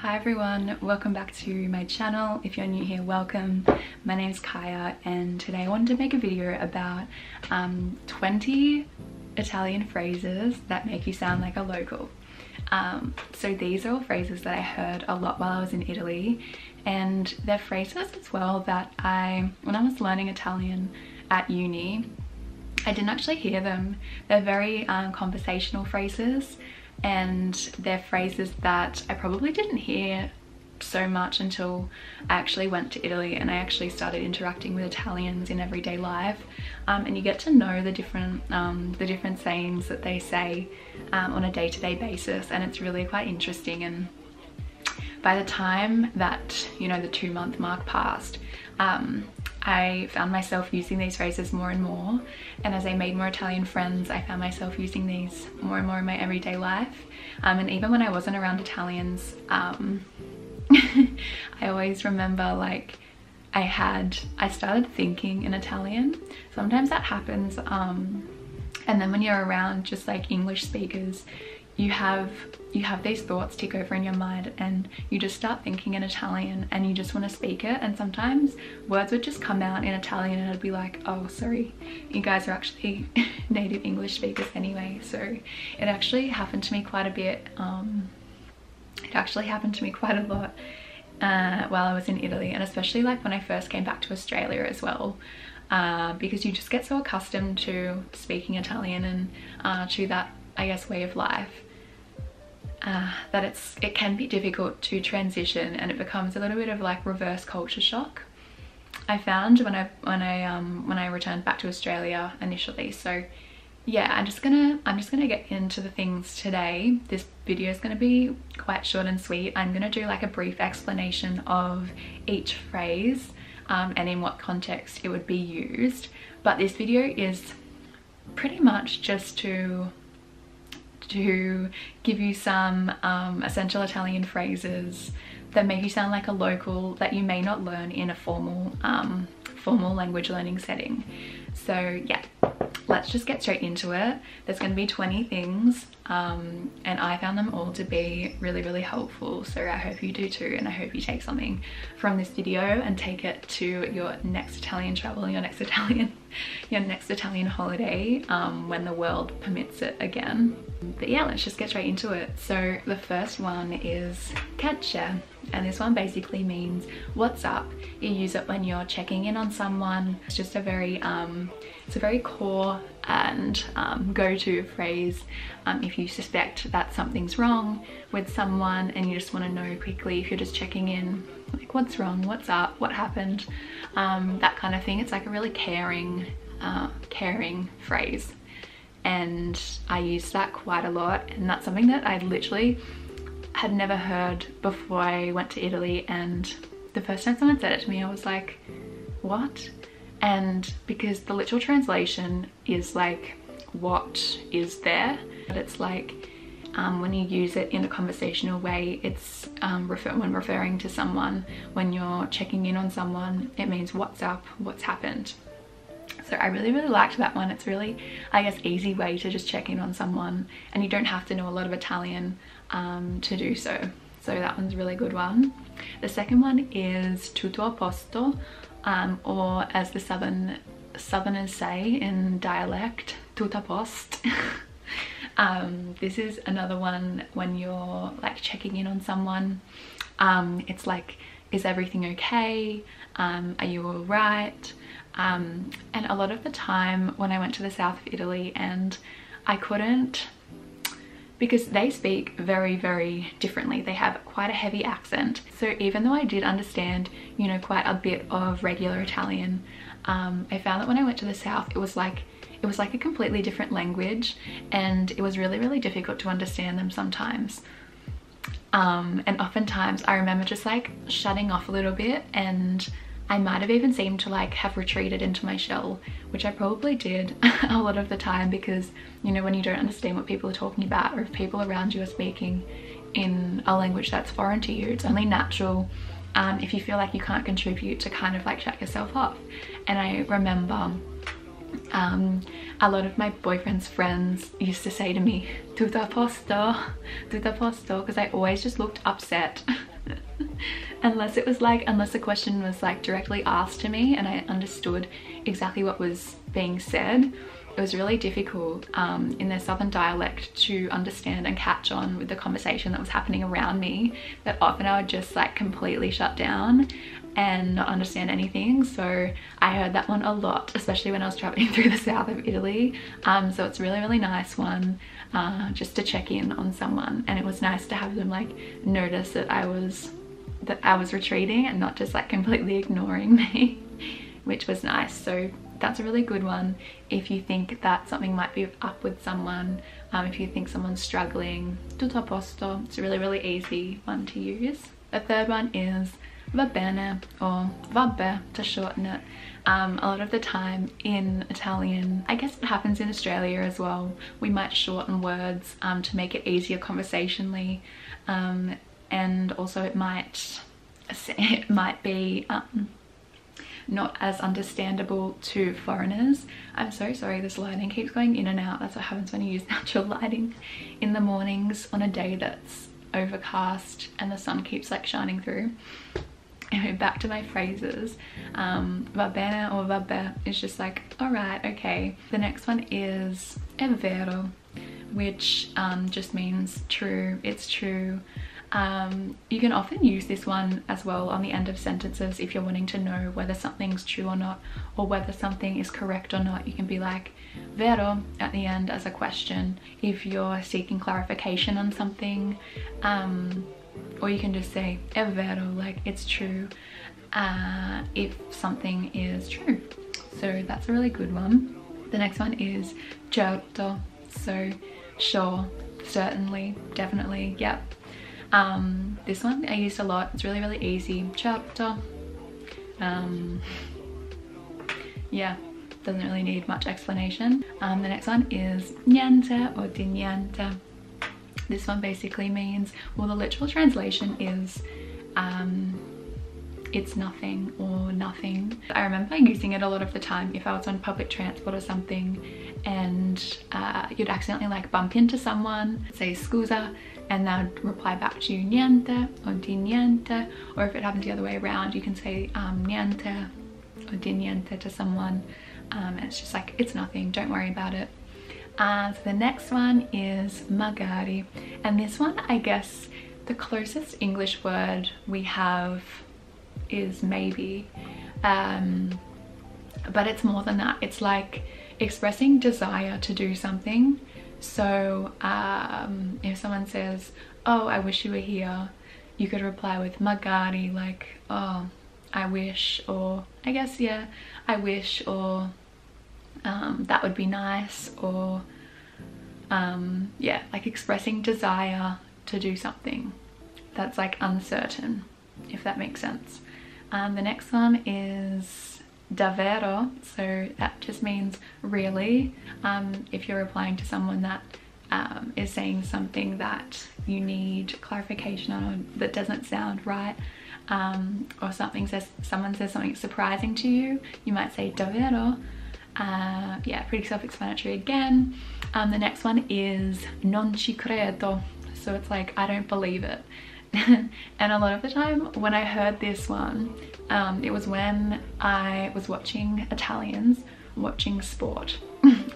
Hi everyone, welcome back to my channel. If you're new here, welcome. My name's Kaya and today I wanted to make a video about 20 Italian phrases that make you sound like a local. So these are all phrases that I heard a lot while I was in Italy, and they're phrases as well that when I was learning Italian at uni, I didn't actually hear them. They're very conversational phrases, and they're phrases that I probably didn't hear so much until I actually went to Italy and I actually started interacting with Italians in everyday life, and you get to know the different sayings that they say on a day-to-day basis, and it's really quite interesting. And by the time that, you know, the 2-month mark passed, I found myself using these phrases more and more, and as I made more Italian friends, I found myself using these more and more in my everyday life. And even when I wasn't around Italians, I always remember, like, I started thinking in Italian. Sometimes that happens, and then when you're around just like English speakers, you have these thoughts tick over in your mind and you just start thinking in Italian and you just want to speak it, and sometimes words would just come out in Italian and I'd be like, oh sorry, you guys are actually native English speakers anyway. So it actually happened to me quite a bit. It actually happened to me quite a lot while I was in Italy, and especially like when I first came back to Australia as well, because you just get so accustomed to speaking Italian and to that, I guess, way of life, that it can be difficult to transition, and it becomes a little bit of like reverse culture shock, I found, when I returned back to Australia initially. So yeah, I'm just gonna get into the things today. This video is gonna be quite short and sweet. I'm gonna do like a brief explanation of each phrase and in what context it would be used, but this video is pretty much just to give you some essential Italian phrases that make you sound like a local that you may not learn in a formal language learning setting. So yeah, let's just get straight into it. There's going to be 20 things, and I found them all to be really helpful, so I hope you do too, and I hope you take something from this video and take it to your next Italian travel, your next Italian holiday, when the world permits it again. But yeah, let's just get straight into it. So the first one is kaija, and this one basically means what's up. You use it when you're checking in on someone. It's just a very it's a very core and go-to phrase if you suspect that something's wrong with someone and you just want to know quickly, if you're just checking in, like, what's wrong, what's up, what happened, that kind of thing. It's like a really caring phrase, and I use that quite a lot, and that's something that I literally had never heard before I went to Italy, and the first time someone said it to me I was like, what? And because the literal translation is like, what is there, but it's like when you use it in a conversational way, it's when referring to someone, when you're checking in on someone, it means what's up, what's happened. So I really liked that one. It's really, I guess, easy way to just check in on someone, and you don't have to know a lot of Italian to do so. So that one's a really good one. The second one is Tutaposto, or as the Southerners say in dialect, Tutapost. This is another one when you're like checking in on someone. It's like, is everything okay? Are you all right? And a lot of the time when I went to the south of Italy, and I couldn't, because they speak very differently. They have quite a heavy accent. So even though I did understand, you know, quite a bit of regular Italian, I found that when I went to the south, it was like a completely different language, and it was really difficult to understand them sometimes. And oftentimes I remember just like shutting off a little bit, and I might have even seemed to like have retreated into my shell, which I probably did a lot of the time, because, you know, when you don't understand what people are talking about, or if people around you are speaking in a language that's foreign to you, it's only natural, if you feel like you can't contribute, to kind of like shut yourself off. And I remember a lot of my boyfriend's friends used to say to me, Tutaposto, because I always just looked upset unless the question was like directly asked to me and I understood exactly what was being said. It was really difficult in their southern dialect to understand and catch on with the conversation that was happening around me, that often I would just like completely shut down and not understand anything. So I heard that one a lot, especially when I was traveling through the south of Italy. So it's a really nice one just to check in on someone, and it was nice to have them like notice that I was retreating and not just like completely ignoring me, which was nice. So that's a really good one if you think that something might be up with someone, if you think someone's struggling. Tutaposto, it's a really easy one to use. The third one is Vabana, or vabbè to shorten it. A lot of the time in Italian, I guess it happens in Australia as well, we might shorten words to make it easier conversationally, and also it might be not as understandable to foreigners. I'm so sorry, this lighting keeps going in and out. That's what happens when you use natural lighting in the mornings on a day that's overcast and the sun keeps like shining through. Anyway, back to my phrases. Vabana or vabbè is just like, alright, okay. The next one is vero, which just means true, it's true. You can often use this one as well on the end of sentences if you're wanting to know whether something's true or not, or whether something is correct or not. You can be like Vero at the end as a question if you're seeking clarification on something, or you can just say vero, like it's true, if something is true. So that's a really good one. The next one is certo, so sure, certainly, definitely, yep. This one I used a lot. It's really easy. Certo. Yeah, doesn't really need much explanation. The next one is niente or di niente. This one basically means, well, the literal translation is it's nothing or nothing. I remember using it a lot of the time if I was on public transport or something and you'd accidentally like bump into someone, say scusa, and they'd reply back to you niente or di niente, or if it happens the other way around, you can say niente or di niente to someone, and it's just like, it's nothing, don't worry about it. So the next one is Magari, and this one, I guess the closest English word we have is maybe, but it's more than that. It's like expressing desire to do something. So if someone says, oh, I wish you were here, you could reply with Magari, like, oh, I wish, or I guess, yeah, I wish, or that would be nice, or yeah, like expressing desire to do something that's like uncertain, if that makes sense. The next one is davvero, so that just means really. If you're replying to someone that is saying something that you need clarification on, or that doesn't sound right, or someone says something surprising to you, you might say davvero. Yeah, pretty self-explanatory again. The next one is Nonchicoretto, so it's like, I don't believe it. And a lot of the time when I heard this one, it was when I was watching Italians watching sport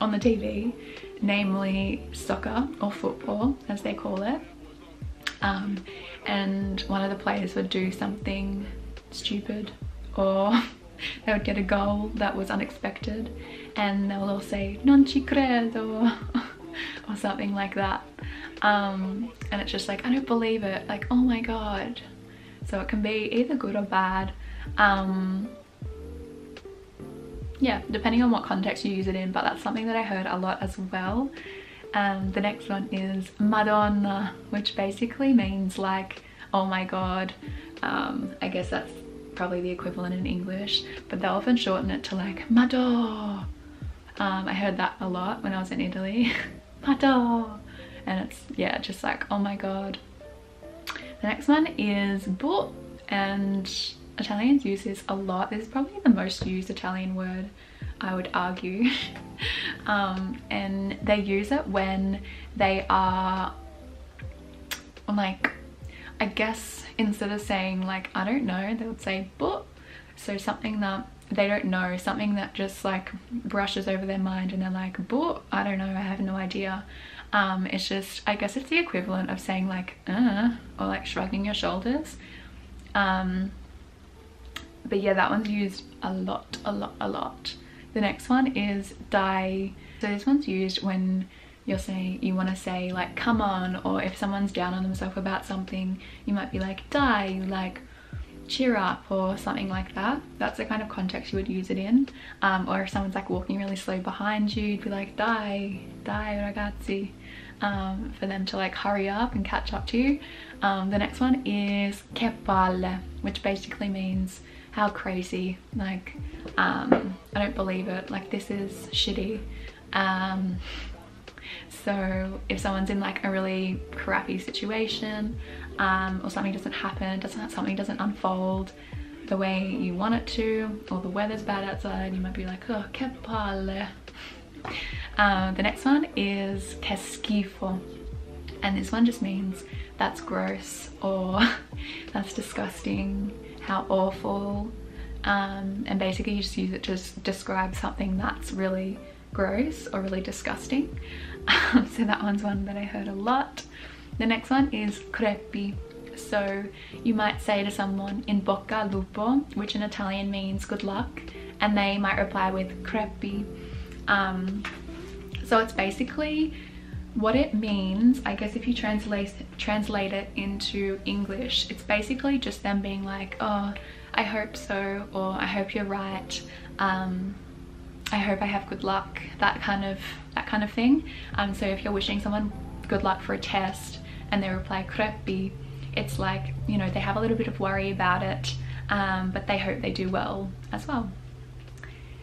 on the TV, namely soccer or football as they call it, and one of the players would do something stupid, or they would get a goal that was unexpected, and they will all say non ci credo or something like that, and it's just like, I don't believe it, like, oh my god. So it can be either good or bad, yeah, depending on what context you use it in, but that's something that I heard a lot as well. The next one is Madonna, which basically means like, oh my god. I guess that's probably the equivalent in English, but they'll often shorten it to like Madonna. I heard that a lot when I was in Italy. Madonna. And it's, yeah, just like, oh my god. The next one is boh, and Italians use this a lot. This is probably the most used Italian word, I would argue. And they use it when they are like I guess instead of saying like I don't know, they would say but. So something that they don't know, something that just like brushes over their mind and they're like but I don't know, I have no idea. It's just, I guess it's the equivalent of saying like or like shrugging your shoulders. But yeah, that one's used a lot. The next one is die. So this one's used when you're saying, you want to say like come on, or if someone's down on themselves about something, you might be like die, like cheer up or something like that. That's the kind of context you would use it in. Or if someone's like walking really slow behind you, you'd be like dai ragazzi, for them to like hurry up and catch up to you. The next one is Kepale, which basically means how crazy, like I don't believe it, like this is shitty. So if someone's in like a really crappy situation, or something doesn't happen, something doesn't unfold the way you want it to, or the weather's bad outside, you might be like oh Kepale. The next one is Kaskifo, and this one just means that's gross, or that's disgusting, how awful. And basically you just use it to describe something that's really gross or really disgusting. So that one's one that I heard a lot. The next one is Crepey. So you might say to someone in bocca al lupo, which in Italian means good luck, and they might reply with Crepey. So it's basically what it means, I guess if you translate it into English, it's basically just them being like oh I hope so, or I hope you're right, I hope I have good luck, that kind of thing. So if you're wishing someone good luck for a test and they reply Crepey, it's like, you know, they have a little bit of worry about it, but they hope they do well as well.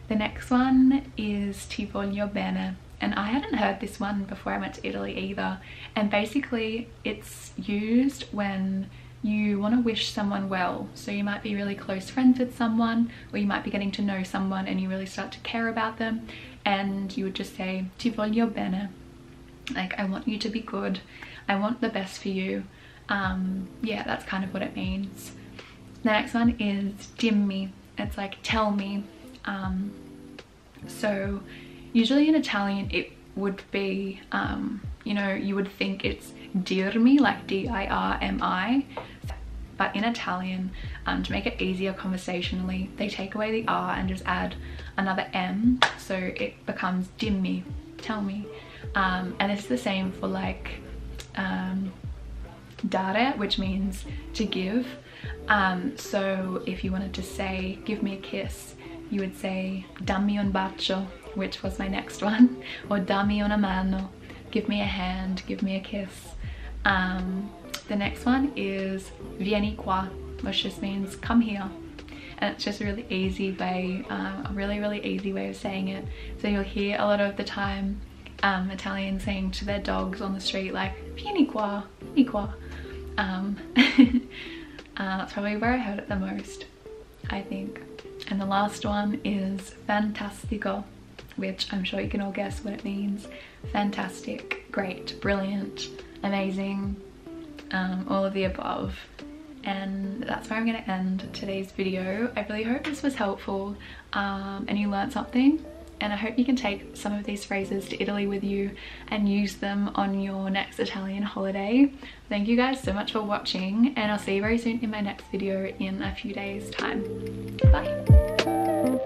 The next one is Ti voglio bene, and I hadn't heard this one before I went to Italy either, and basically it's used when you want to wish someone well. So you might be really close friends with someone, or you might be getting to know someone and you really start to care about them, and you would just say Ti voglio bene, like I want you to be good, I want the best for you. Yeah, that's kind of what it means. The next one is dimmi. It's like tell me. So usually in Italian it would be you know, you would think it's dirmi, like D-I-R-M-I, but in Italian, to make it easier conversationally, they take away the R and just add another M, so it becomes dimmi, tell me. And it's the same for like dare, which means to give. So if you wanted to say give me a kiss, you would say dammi un bacio, which was my next one, or dammi una mano, give me a hand, give me a kiss. The next one is vieni qua, which just means come here, and it's just a really easy way, a really easy way of saying it. So you'll hear a lot of the time Italians saying to their dogs on the street like vieni qua, vieni qua. That's probably where I heard it the most, I think. And the last one is Fantastico, which I'm sure you can all guess what it means. Fantastic, great, brilliant, amazing, all of the above. And that's where I'm going to end today's video. I really hope this was helpful and you learned something, and I hope you can take some of these phrases to Italy with you and use them on your next Italian holiday. Thank you guys so much for watching, and I'll see you very soon in my next video in a few days time. Bye!